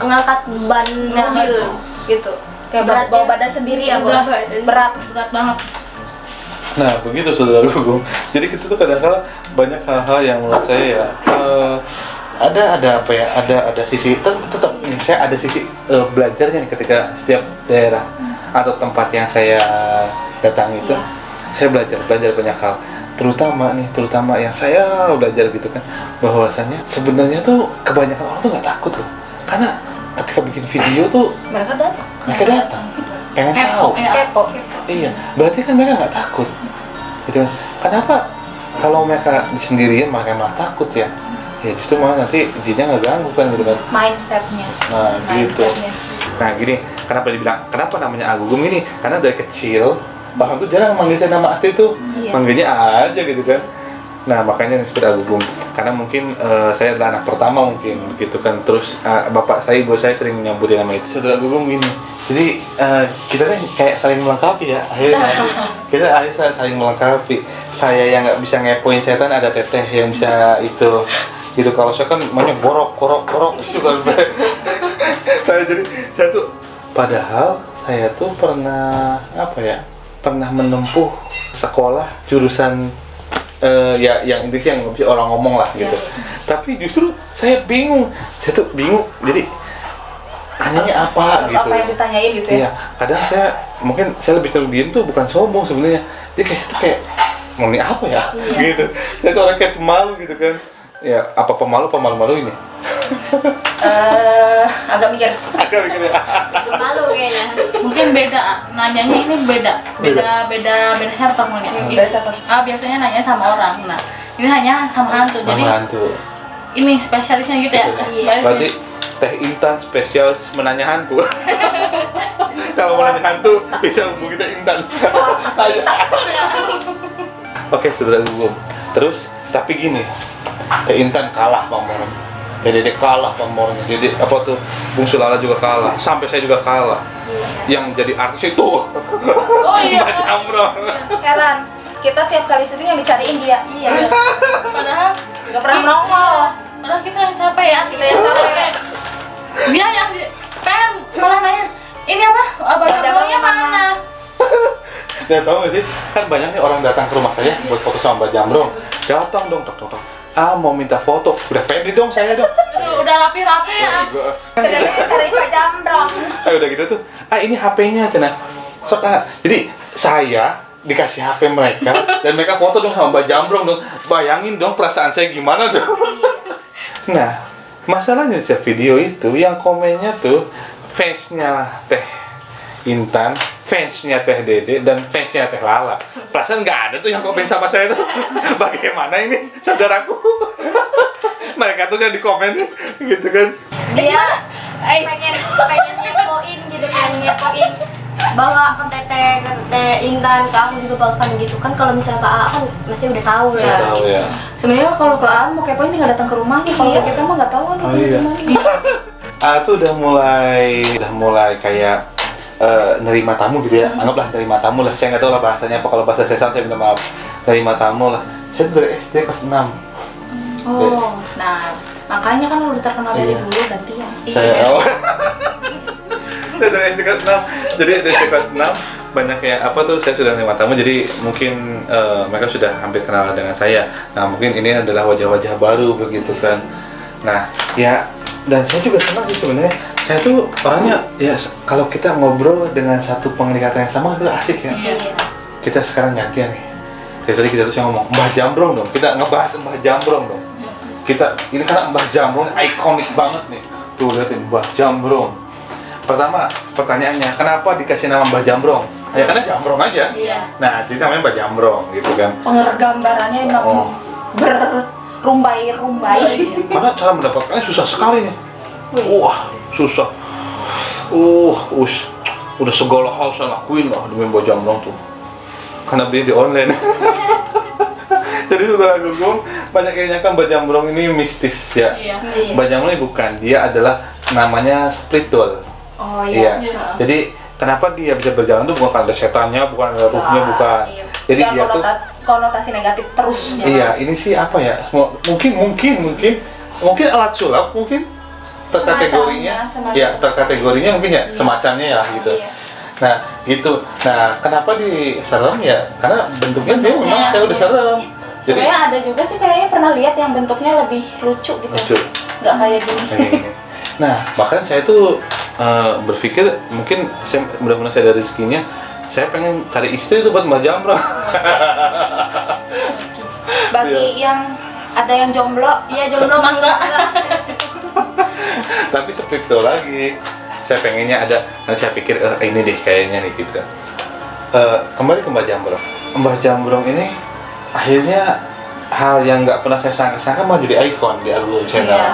Speaker 2: ngangkat ban mobil gitu.
Speaker 3: Kayak
Speaker 2: Beratnya.
Speaker 3: bawa badan sendiri ya,
Speaker 2: Berat.
Speaker 3: berat.
Speaker 4: Berat banget.
Speaker 1: Nah begitu saudara Gugum. Jadi kita tuh kadang-kadang banyak hal-hal yang menurut saya ya ada sisi tetap nih, saya ada sisi belajarnya nih ketika setiap daerah atau tempat yang saya datangi itu, saya belajar banyak hal. Terutama yang saya belajar gitu kan, bahwasannya sebenarnya tuh kebanyakan orang tuh nggak takut loh, karena ketika bikin video tuh
Speaker 3: Mereka datang.
Speaker 1: mereka datang pengen tahu.
Speaker 4: Ya.
Speaker 3: Kepo.
Speaker 1: Iya, berarti kan mereka nggak takut. Gitu. Kenapa kalau mereka sendirian mereka malah takut ya? Ya justru malah nanti jinnya nggak ganggu kan gitu kan.
Speaker 3: Mindsetnya.
Speaker 1: Nah gitu.
Speaker 3: Mindsetnya.
Speaker 1: Nah gini, kenapa namanya Agugum ini? Karena dari kecil orang tuh jarang manggil saya nama asli tuh,
Speaker 3: Iya.
Speaker 1: manggilnya aja gitu kan. Nah makanya disebut Agugum. Karena mungkin saya adalah anak pertama mungkin gitu kan. Terus bapak saya, ibu saya sering nyambutin nama itu. Saudara Agugum gini. Jadi kita kan kayak saling melengkapi ya. Akhirnya saling melengkapi. Saya yang nggak bisa ngepoin setan, ada teteh yang bisa itu. Gitu kalau saya kan banyak borok gitu kan. Jadi saya tuh padahal saya tuh pernah pernah menempuh sekolah jurusan ya yang intinya yang nggak bisa orang ngomong lah gitu. Tapi justru saya bingung. Jadi nanyanya apa
Speaker 3: Harus
Speaker 1: gitu.
Speaker 3: apa yang ditanyain gitu ya?
Speaker 1: Iya, kadang saya lebih sering diem tuh bukan sombong sebenarnya. Jadi kayak saya tuh kayak mau ini apa ya gitu. Saya tuh orang kayak pemalu gitu kan. Ya, apa pemalu ini?
Speaker 3: Agak mikir.
Speaker 1: Ya.
Speaker 2: Malu kayaknya.
Speaker 4: Mungkin beda, nanyanya ini beda server mungkin.
Speaker 3: Beda server.
Speaker 4: Biasanya nanya sama orang. Nah, ini nanya sama hantu. Jadi
Speaker 1: Hantu.
Speaker 4: ini spesialisnya gitu ya.
Speaker 2: Iya.
Speaker 1: Berarti Teh Intan spesialis menanya hantu. Kalau mau nanya hantu bisa hubungi Teh Intan. Oke, saudara Gugum. Terus tapi gini, Teh Intan kalah pamornya. Teh Dede kalah pamornya. Jadi apa tuh? Bungsu Lala juga kalah. Sampai saya juga kalah. Yang jadi artis itu
Speaker 4: Oh iya.
Speaker 1: Mbak Jamrong.
Speaker 3: Heran. Kita tiap kali syuting yang dicariin dia.
Speaker 2: Iya.
Speaker 4: Padahal
Speaker 3: Gak pernah nongol.
Speaker 4: Padahal kita yang capek ya.
Speaker 3: Kita yang capek.
Speaker 4: Dia yang pengen malah nanya, ini apa? Abang Jamrongnya mana?
Speaker 1: Dan tahu nggak sih, kan banyak nih orang datang ke rumah saya buat foto sama Mbak Jamrong. Datang dong, tok. Mau minta foto. Udah pede dong saya dong.
Speaker 4: Udah rapi-rapi ya.
Speaker 3: Ternyata cariin Pak Jamrong.
Speaker 1: Udah gitu tuh. Ini HP-nya Cina. Sok jadi saya dikasih HP mereka dan mereka foto dong sama Mbak Jamrong dong. Bayangin dong perasaan saya gimana dong. Nah, masalahnya setiap video itu yang komennya tuh fansnya Teh Intan, fansnya Teh Dede, dan fansnya Teh Lala. Perasaan nggak ada tuh yang komen sama saya tuh. Bagaimana ini saudaraku? Mereka tuh yang di komen gitu kan.
Speaker 2: Dia pengen ngepoin gitu, bahwa ke Teh Intan, ke aku juga bakalan gitu kan. Kalau misalnya ke A kan masih udah tahu ya.
Speaker 1: Nggak tahu ya.
Speaker 3: Sebenarnya kalau ke A mau kepoin tinggal datang ke rumahnya. Kalau ke kita mah nggak tahu nih.
Speaker 1: Oh iya. Tuh udah mulai kayak nerima tamu gitu ya. Anggaplah nerima tamu lah. Saya nggak tahu lah bahasanya apa. Kalau bahasa saya salah saya minta maaf. Nerima tamu lah. Saya tuh dari SD kelas 6.
Speaker 3: Oh, nah makanya kan udah terkenal dari
Speaker 1: Iya.
Speaker 3: dulu gantian.
Speaker 1: Saya saya dari SD kelas 6. Jadi dari SD kelas 6 banyak yang apa tuh saya sudah nerima tamu. Jadi mungkin mereka sudah hampir kenal dengan saya. Nah mungkin ini adalah wajah-wajah baru begitu kan. Nah ya, dan saya juga senang sih sebenarnya. Saya tuh orangnya ya kalau kita ngobrol dengan satu penglihatan yang sama itu asik ya.
Speaker 2: Iya.
Speaker 1: Kita sekarang gantian nih. Dari tadi kita terus ngomong Mbah Jamrong dong. Kita ngebahas Mbah Jamrong dong. Kita ini karena Mbah Jamrong ikonik banget nih. Tuh lihatin Mbah Jamrong. Pertama pertanyaannya, kenapa dikasih nama Mbah Jamrong? Ya karena Jamrong aja.
Speaker 2: Iya.
Speaker 1: Nah, jadi namanya Mbah Jamrong gitu kan.
Speaker 3: Gambarannya emang
Speaker 1: Oh.
Speaker 3: berrumbai-rumbai.
Speaker 1: Karena cara mendapatkannya susah sekali nih.
Speaker 3: Wih.
Speaker 1: Wah, susah. Udah segala hal saya lakuin lah demi Mbah Jamrong tuh. Karena beli di online. Jadi saudara Gugum, banyak yang nyangka Mbah Jamrong ini mistis ya.
Speaker 4: Iya.
Speaker 1: Mbah Jamrong ini bukan, dia adalah namanya split doll.
Speaker 3: Oh iya.
Speaker 1: Jadi kenapa dia bisa berjalan tuh bukan karena ada setannya, bukan ada ruhnya, bukan.
Speaker 2: Iya.
Speaker 1: Jadi
Speaker 3: Jangan
Speaker 1: dia tuh
Speaker 3: konotasi negatif terus.
Speaker 1: iya, ini sih apa ya? Mungkin alat sulap mungkin terkategorinya.
Speaker 3: Semacamnya.
Speaker 1: Ya, terkategorinya mungkin ya, semacamnya ya gitu.
Speaker 3: Iya.
Speaker 1: Nah, gitu. Nah, kenapa diserem ya? Karena bentuknya dia memang saya udah serem. Jadi
Speaker 3: Sebenarnya ada juga sih kayaknya pernah lihat yang bentuknya lebih lucu gitu.
Speaker 1: lucu.
Speaker 3: Nggak kayak gini.
Speaker 1: Kayak gini. Nah, bahkan saya tuh berpikir mungkin saya mudah-mudahan saya ada rezekinya, saya pengen cari istri tuh buat Mbak Jamrong.
Speaker 3: Bagi yang ada yang jomblo,
Speaker 2: Iya, jomblo
Speaker 4: Mangga.
Speaker 1: Tapi split doll lagi. Saya pengennya ada, nanti saya pikir ini deh kayaknya nih gitu kan. kembali ke Mbah Jambrong. Mbah Jambrong ini akhirnya hal yang nggak pernah saya sangka-sangka malah jadi ikon di Agung Channel.
Speaker 3: Iya.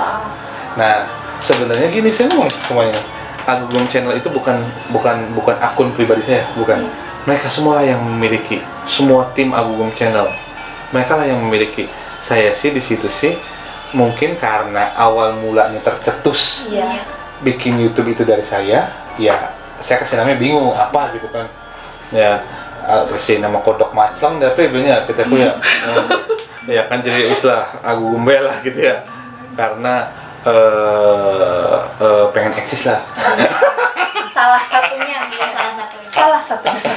Speaker 1: Nah, sebenarnya gini saya ngomong semuanya. Agung Channel itu bukan akun pribadi saya, bukan. Mereka semua lah yang memiliki, semua tim Agung Channel. Mereka lah yang memiliki. Saya sih di situ sih mungkin karena awal mulanya tercetus
Speaker 3: Iya.
Speaker 1: bikin YouTube itu dari saya, ya saya kasih namanya bingung apa gitu kan. Ya, kasih nama kodok maclang tapi sebenarnya kita punya ya kan jadi istilah Agung lah gitu ya. Karena pengen eksis lah.
Speaker 3: Salah satunya. Salah satunya.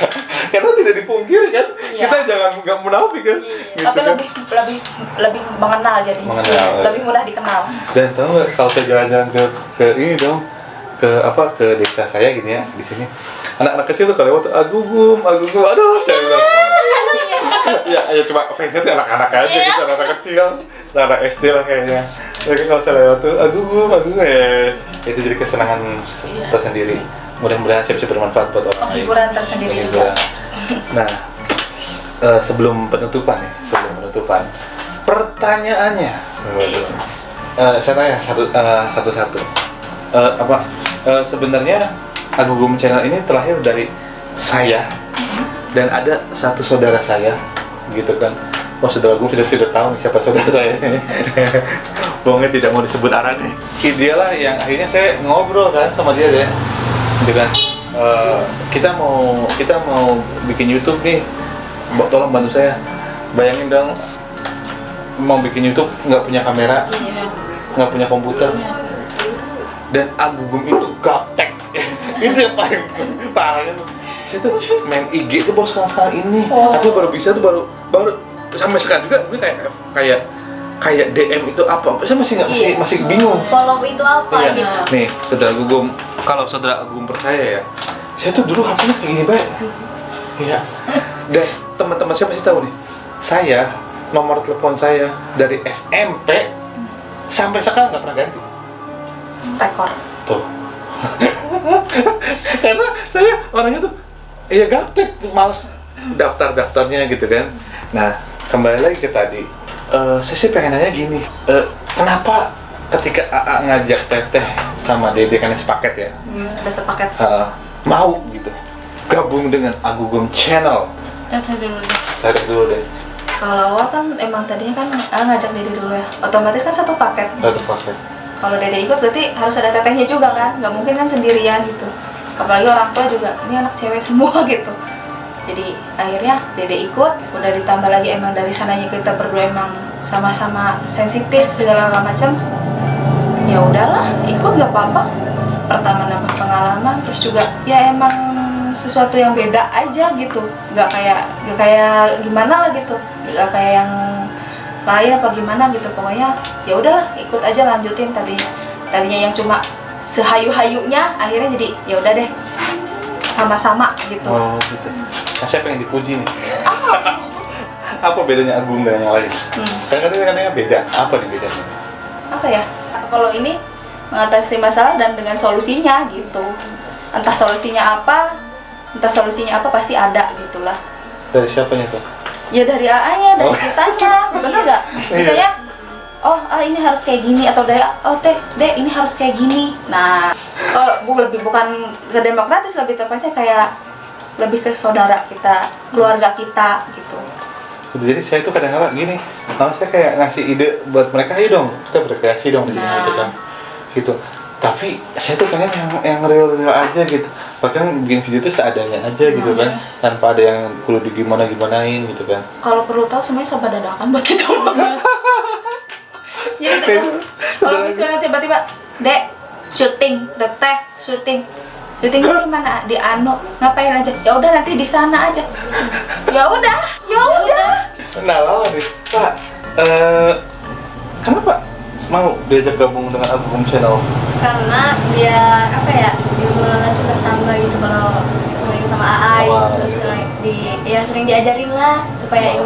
Speaker 1: Karena tidak dipungkiri kan,
Speaker 3: Iya.
Speaker 1: kita jangan nggak munafik kan. Gitu
Speaker 3: Tapi
Speaker 1: kan.
Speaker 3: lebih mengenal jadi.
Speaker 1: Mengenal.
Speaker 3: Lebih mudah dikenal.
Speaker 1: Dan tahu nggak kalau saya jalan-jalan ke ini dong, ke desa saya gitu ya di sini, anak-anak kecil tuh kalau lewat tuh agugum, aduh saya bilang. ya cuma fansnya tuh anak-anak aja gitu, anak kecil, anak SD lah kayaknya. Jadi kalau saya lewat tuh agugum ya itu jadi kesenangan tersendiri. Mudah-mudahan saya bisa bermanfaat buat orang lain.
Speaker 3: Hiburan tersendiri juga.
Speaker 1: Nah, sebelum penutupan, pertanyaannya, saya tanya satu-satu. Sebenarnya Agung Channel ini terlahir dari saya dan ada satu saudara saya, gitu kan. Oh, saudara Agung sudah tahu nih siapa saudara saya. Bohongnya tidak mau disebut arahnya. Idealah yang akhirnya saya ngobrol kan sama dia deh. Gitu kan, kita mau bikin YouTube nih, tolong bantu saya. Bayangin dong, mau bikin YouTube nggak punya kamera, nggak punya komputer, dan Agung itu gaptek. Itu yang paling parahnya tuh. Saya tuh main IG tuh baru sekarang ini, atau baru bisa tuh baru sampai sekarang juga gue kayak DM itu apa? Saya masih bingung.
Speaker 2: Follow itu apa
Speaker 1: Iya.
Speaker 2: gitu.
Speaker 1: Nih, saudara Agung, kalau saudara Agung percaya ya, saya tuh dulu HP-nya kayak gini baik. Iya. Dan teman-teman saya pasti tahu nih, saya nomor telepon saya dari SMP sampai sekarang nggak pernah ganti.
Speaker 3: Rekor.
Speaker 1: Tuh. Karena saya orangnya tuh, ya gaptek, males daftarnya gitu kan. Nah, kembali lagi ke tadi. Saya sih pengen nanya gini, kenapa ketika AA ngajak Teteh sama Dede kan sepaket ya,
Speaker 3: Udah sepaket.
Speaker 1: mau gitu gabung dengan Agung Channel? Teteh dulu deh.
Speaker 3: Kalau awal kan emang tadinya kan ngajak Dede dulu ya. Otomatis kan satu paket.
Speaker 1: Satu paket.
Speaker 3: Kalau Dede ikut berarti harus ada tetehnya juga kan, nggak mungkin kan sendirian gitu. Apalagi orang tua juga, ini anak cewek semua gitu. Jadi akhirnya Dede ikut, udah ditambah lagi emang dari sananya kita berdua emang sama-sama sensitif segala macam. Ya udahlah, ikut nggak apa-apa. Pertama nambah pengalaman, terus juga ya emang sesuatu yang beda aja gitu. Nggak kayak gimana lah gitu, nggak kayak yang lain apa gimana gitu. Pokoknya ya udahlah, ikut aja lanjutin tadinya yang cuma sehayu-hayunya, akhirnya jadi ya udah deh sama-sama gitu.
Speaker 1: Oh gitu. Nah, saya pengen dipuji nih. Apa bedanya Agung dengan yang lain? Kadang-kadang beda. Apa nih bedanya?
Speaker 3: Apa ya? Kalau ini mengatasi masalah dan dengan solusinya gitu. Entah solusinya apa pasti ada gitulah.
Speaker 1: Dari siapanya tuh?
Speaker 3: Ya dari AA-nya, dari kitanya, bener nggak? Misalnya, ini harus kayak gini, atau dari Dek ini harus kayak gini. Nah, bukan ke demokratis, lebih tepatnya kayak lebih ke saudara kita, keluarga kita gitu.
Speaker 1: Jadi saya tuh kadang-kadang gini, malah saya kayak ngasih ide buat mereka, ayo dong kita berkreasi dong di sini gitu kan, gitu. Tapi saya tuh pengen yang real aja gitu. Bahkan bikin video tuh seadanya aja gitu kan, tanpa ada yang perlu digimana-gimanain gitu kan.
Speaker 3: Kalau perlu tahu semuanya serba dadakan buat kita. Jadi kalau misalnya tiba-tiba, Dek, syuting, Teteh, syuting di mana? Di ngapain aja? Ya udah nanti di sana aja. Ya udah.
Speaker 1: Nah lawan nih, Pak, kenapa mau diajak gabung dengan Agung Channel?
Speaker 2: Karena biar apa ya, ilmu lala tuh bertambah gitu kalau sering sama AA gitu, terus sering diajarin lah supaya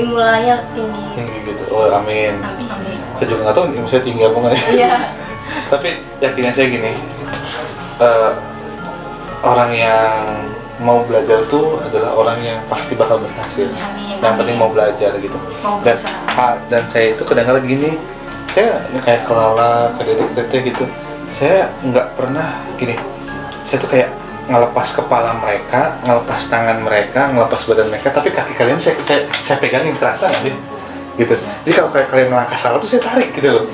Speaker 2: ilmu lalanya tinggi.
Speaker 1: Tinggi gitu. Oh amin.
Speaker 2: Amin.
Speaker 1: Saya juga nggak tahu ilmu saya tinggi apa nggak.
Speaker 2: Iya.
Speaker 1: Tapi yakinan saya gini, orang yang mau belajar tuh adalah orang yang pasti bakal berhasil.
Speaker 3: Amin.
Speaker 1: Yang penting mau belajar gitu.
Speaker 3: Mau
Speaker 1: Dan
Speaker 3: berusaha.
Speaker 1: dan saya itu kadang-kadang gini, saya kayak kelala, ke dedek-dedek gitu. Saya nggak pernah gini. Saya tuh kayak ngelepas kepala mereka, ngelepas tangan mereka, ngelepas badan mereka, tapi kaki kalian saya pegangin, kerasa nggak sih? Gitu. Jadi kalau kayak kalian melangkah salah tuh saya tarik gitu loh.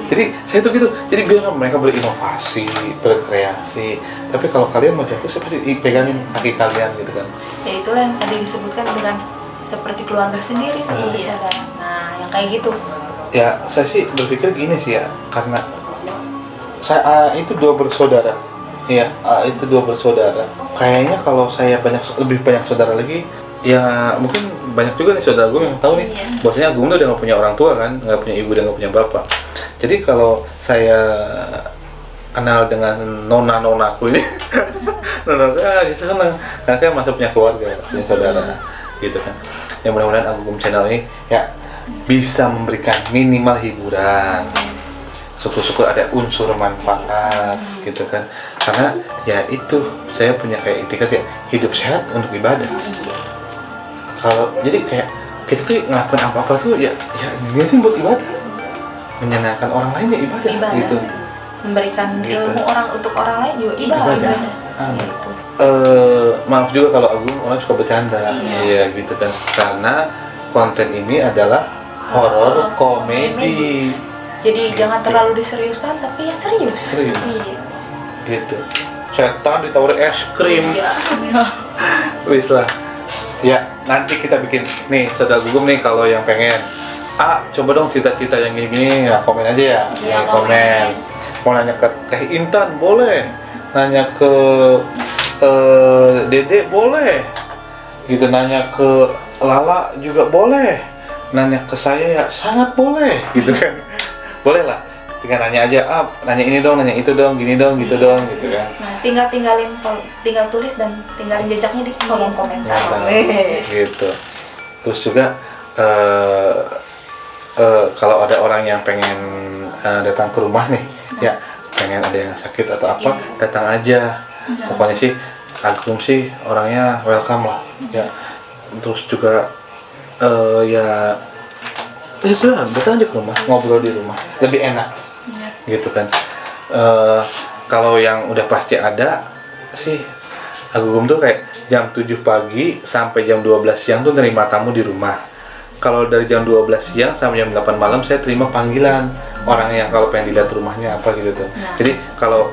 Speaker 1: Jadi saya tuh gitu. Jadi biar mereka berinovasi, berkreasi. Tapi kalau kalian mau jatuh, saya pasti pegangin kaki kalian gitu kan.
Speaker 3: Ya itulah yang tadi disebutkan dengan seperti keluarga sendiri, seperti
Speaker 2: Iya.
Speaker 3: saudara. Nah, yang kayak gitu.
Speaker 1: Ya saya sih berpikir gini sih ya, karena saya itu dua bersaudara. Iya, itu dua bersaudara. Kayaknya kalau saya lebih banyak saudara lagi, ya mungkin banyak juga nih saudara gue yang tahu nih.
Speaker 2: Iya.
Speaker 1: Bahwasanya Agung tuh udah nggak punya orang tua kan, nggak punya ibu dan nggak punya bapak. Jadi kalau saya kenal dengan nona-nonaku ini, saya senang karena saya masih punya keluarga, punya saudara, gitu kan. Yang mudah-mudahan Agung channel ini ya bisa memberikan minimal hiburan. Syukur-syukur ada unsur manfaat gitu kan, karena ya itu saya punya kayak etikat ya, hidup sehat untuk ibadah. Kalau jadi kayak kita tuh ngelakuin apa-apa tuh ya niatin buat ibadah, menyenangkan orang lain ya ibadah. Gitu.
Speaker 3: Memberikan
Speaker 1: Gitu.
Speaker 3: ilmu orang untuk orang lain juga ibadah.
Speaker 1: Amin.
Speaker 3: Gitu.
Speaker 1: Maaf juga kalau Agung orang suka bercanda, iya gitu kan, karena konten ini adalah horor komedi.
Speaker 3: Jadi jangan terlalu diseriuskan, tapi ya serius.
Speaker 1: Serius.
Speaker 2: Iya.
Speaker 1: Gitu. Setan ditawarin es krim.
Speaker 4: Iya.
Speaker 1: Wis lah. Ya, nanti kita bikin nih saudara Gugum nih kalau yang pengen. Coba dong cita-cita yang gini-gini, ya komen aja ya.
Speaker 2: Iya,
Speaker 1: Komen. Mau nanya ke Teh Intan boleh. Nanya ke Dede boleh. Gitu, nanya ke Lala juga boleh. Nanya ke saya ya sangat boleh, gitu kan. Boleh lah. Tinggal nanya aja, nanya ini dong, nanya itu dong, gini dong, gitu dong, gitu kan.
Speaker 3: Nah, tinggal tulis dan tinggalin jejaknya di kolom komentar.
Speaker 1: Nah, gitu. Terus juga kalau ada orang yang pengen datang ke rumah nih, ya pengen ada yang sakit atau apa, datang aja. Pokoknya sih Agung sih orangnya welcome lah, ya. Terus juga ya sudah datang aja ke rumah, ngobrol di rumah, lebih enak, gitu kan. Kalau yang udah pasti ada sih Agung tuh kayak jam 7 pagi sampai jam 12 siang tuh nerima tamu di rumah. Kalau dari jam 12 siang sampai jam 8 malam saya terima panggilan orang yang kalau pengen dilihat rumahnya apa gitu tuh. Jadi kalau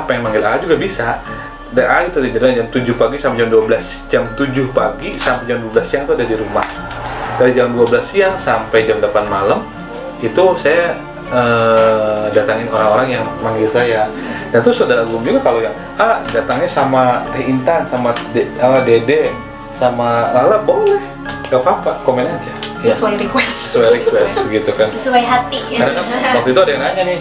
Speaker 1: pengen manggil A juga bisa. Dan A itu jadi jam 7 pagi sampai jam 12, jam 7 pagi sampai jam 12 siang tuh ada di rumah. Dari jam 12 siang sampai jam 8 malam itu saya datangin orang-orang yang manggil saya. Dan tuh saudara Agung juga kalau yang datangnya sama Teh Intan, sama Dede, sama Lala boleh, gak apa-apa, komen aja.
Speaker 3: Sesuai request.
Speaker 1: Sesuai request gitu kan.
Speaker 2: Sesuai hati.
Speaker 1: Karena kan waktu itu ada yang nanya nih,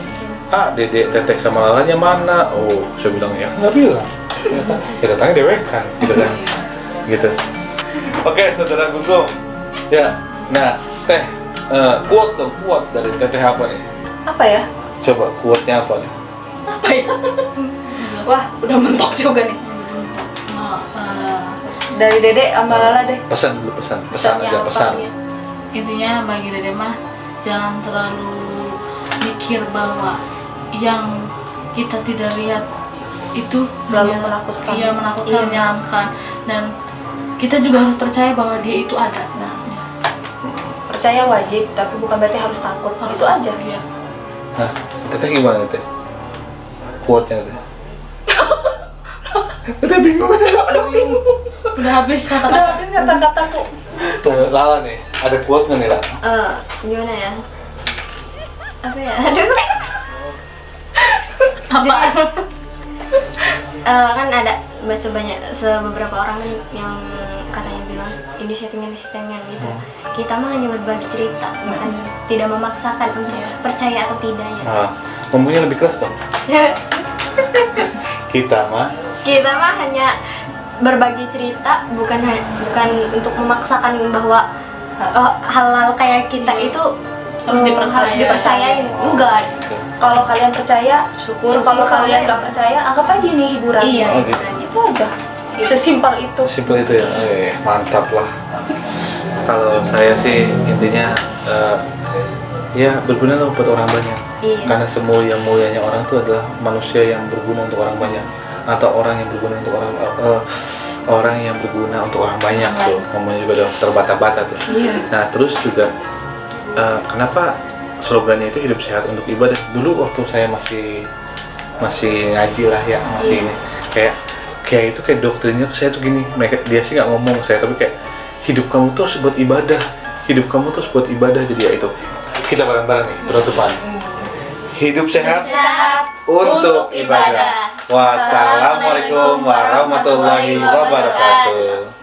Speaker 1: Dede, Tetek sama Lalanya mana? Oh, saya bilang ya nggak bilang. Ya kan, ya datangnya dewekan, gitu kan. Gitu. Oke, saudara Gugum. Ya, nah, Teh, quote dong, quote dari Teteh apa nih?
Speaker 3: Apa ya?
Speaker 1: Coba quote-nya apa nih?
Speaker 3: Apa ya? Wah, udah mentok juga nih. Dari Dede sama Lala deh.
Speaker 1: Pesan dulu, pesan
Speaker 3: Pesannya
Speaker 1: aja,
Speaker 3: apa?
Speaker 1: pesan.
Speaker 4: Intinya bagi Dede mah jangan terlalu mikir bahwa yang kita tidak lihat itu
Speaker 3: Selalu menakutkan.
Speaker 4: Iya, menakutkan,
Speaker 2: Iya.
Speaker 4: menyeramkan, dan kita juga harus percaya bahwa dia itu ada.
Speaker 3: Nah, percaya wajib, tapi bukan berarti harus takut. Itu aja.
Speaker 4: Iya.
Speaker 1: Nah, Teteh gimana Teteh? Quote-nya Teteh? Teteh bingung.
Speaker 4: Udah habis
Speaker 3: Udah
Speaker 4: kata-kata.
Speaker 3: habis kata-kataku.
Speaker 1: Lala nih, ada quote nggak nih Lala?
Speaker 2: Gimana ya? Apa ya? Aduh.
Speaker 4: Apa?
Speaker 2: Kan ada beberapa orang kan yang katanya bilang ini settingan gitu. Kita mah hanya berbagi cerita, bukan tidak memaksakan untuk percaya atau tidaknya.
Speaker 1: Nah, ngomongnya lebih keras dong. Kita mah
Speaker 2: hanya berbagi cerita, bukan untuk memaksakan bahwa hal-hal kayak kita itu harus dipercayain. Enggak.
Speaker 3: Kalau kalian percaya, syukur. Kalau kalian nggak percaya, anggap aja ini hiburan.
Speaker 2: Iya.
Speaker 1: Oh, gitu.
Speaker 3: Itu aja. Sesimpel itu.
Speaker 1: Simpel itu ya. Mantap lah. Kalau saya sih intinya ya berguna lah buat orang banyak.
Speaker 2: Iya.
Speaker 1: Karena semulia-mulianya orang itu adalah manusia yang berguna untuk orang banyak, atau orang yang berguna untuk orang yang berguna untuk orang banyak tuh. Ngomongnya juga udah terbata-bata tuh. Nah terus juga kenapa slogannya itu hidup sehat untuk ibadah? Dulu waktu saya masih ngaji lah ya, masih ini kayak itu kayak doktrinnya ke saya tuh gini. Dia sih nggak ngomong ke saya, tapi kayak hidup kamu tuh harus buat ibadah, hidup kamu tuh harus buat ibadah. Jadi ya itu kita bareng-bareng nih penutupan. Hidup sehat untuk ibadah. Wassalamualaikum warahmatullahi wabarakatuh.